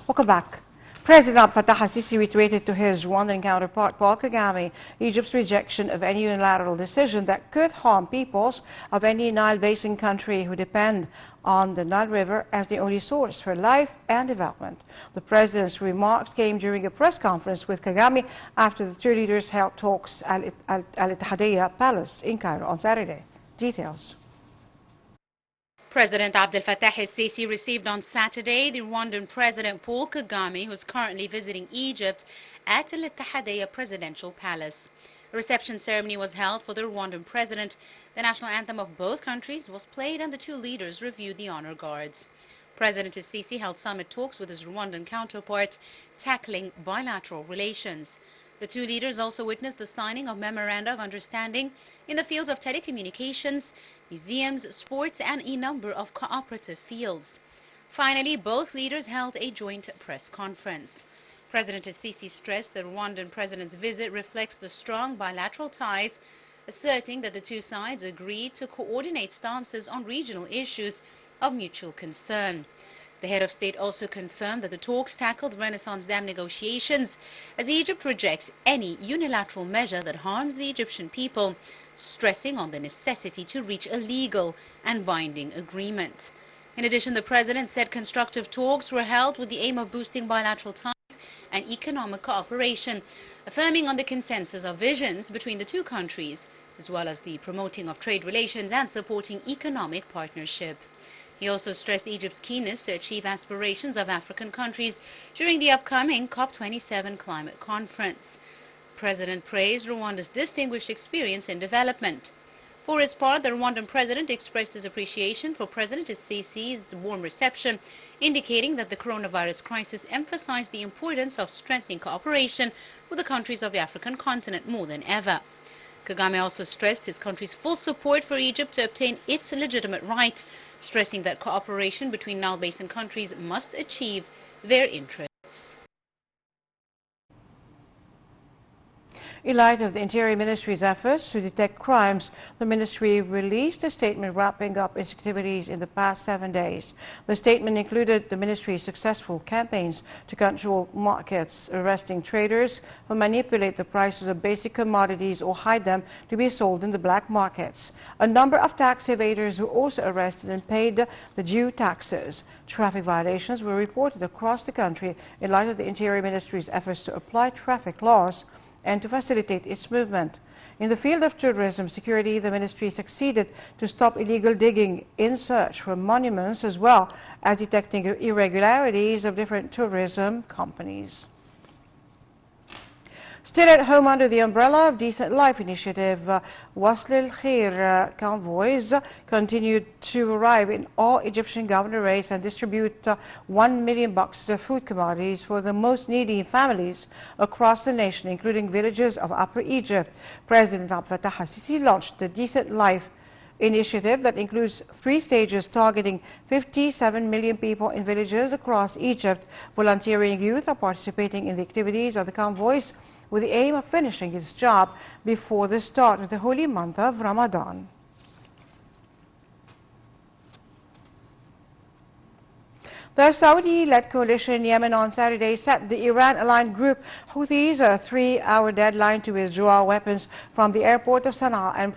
Welcome back. President Abdel Fattah al-Sisi reiterated to his Rwandan counterpart Paul Kagame Egypt's rejection of any unilateral decision that could harm peoples of any Nile Basin country who depend on the Nile River as the only source for life and development. The president's remarks came during a press conference with Kagame after the two leaders held talks at Al-Ittihadiyya Palace in Cairo on Saturday. Details. President Abdel Fattah al-Sisi received on Saturday the Rwandan President Paul Kagame, who is currently visiting Egypt, at Al-Ittihadiyya Presidential Palace. A reception ceremony was held for the Rwandan president. The national anthem of both countries was played and the two leaders reviewed the honor guards. President al-Sisi held summit talks with his Rwandan counterpart, tackling bilateral relations. The two leaders also witnessed the signing of memoranda of understanding in the fields of telecommunications, museums, sports, and a number of cooperative fields. Finally, both leaders held a joint press conference. President al-Sisi stressed the Rwandan president's visit reflects the strong bilateral ties, asserting that the two sides agreed to coordinate stances on regional issues of mutual concern. The head of state also confirmed that the talks tackled Renaissance Dam negotiations as Egypt rejects any unilateral measure that harms the Egyptian people, stressing on the necessity to reach a legal and binding agreement. In addition, the president said constructive talks were held with the aim of boosting bilateral ties and economic cooperation, affirming on the consensus of visions between the two countries, as well as the promoting of trade relations and supporting economic partnership. He also stressed Egypt's keenness to achieve aspirations of African countries during the upcoming COP27 climate conference. The president praised Rwanda's distinguished experience in development. For his part, the Rwandan president expressed his appreciation for President al-Sisi's warm reception, indicating that the coronavirus crisis emphasized the importance of strengthening cooperation with the countries of the African continent more than ever. Kagame also stressed his country's full support for Egypt to obtain its legitimate right, stressing that cooperation between Nile Basin countries must achieve their interests. In light of the Interior Ministry's efforts to detect crimes, the ministry released a statement wrapping up its activities in the past 7 days. The statement included the ministry's successful campaigns to control markets, arresting traders who manipulate the prices of basic commodities or hide them to be sold in the black markets. A number of tax evaders were also arrested and paid the due taxes. Traffic violations were reported across the country in light of the Interior Ministry's efforts to apply traffic laws and to facilitate its movement. In the field of tourism security, the ministry succeeded to stop illegal digging in search for monuments as well as detecting irregularities of different tourism companies. Still at home under the umbrella of Decent Life initiative, Waslil Khair convoys continued to arrive in all Egyptian governorates and distribute 1 million boxes of food commodities for the most needy families across the nation, including villages of Upper Egypt. President Abdel Fattah al-Sisi launched the Decent Life initiative that includes 3 stages targeting 57 million people in villages across Egypt. Volunteering youth are participating in the activities of the convoys with the aim of finishing its job before the start of the holy month of Ramadan. The Saudi-led coalition in Yemen on Saturday set the Iran-aligned group Houthis a 3-hour deadline to withdraw weapons from the airport of Sana'a and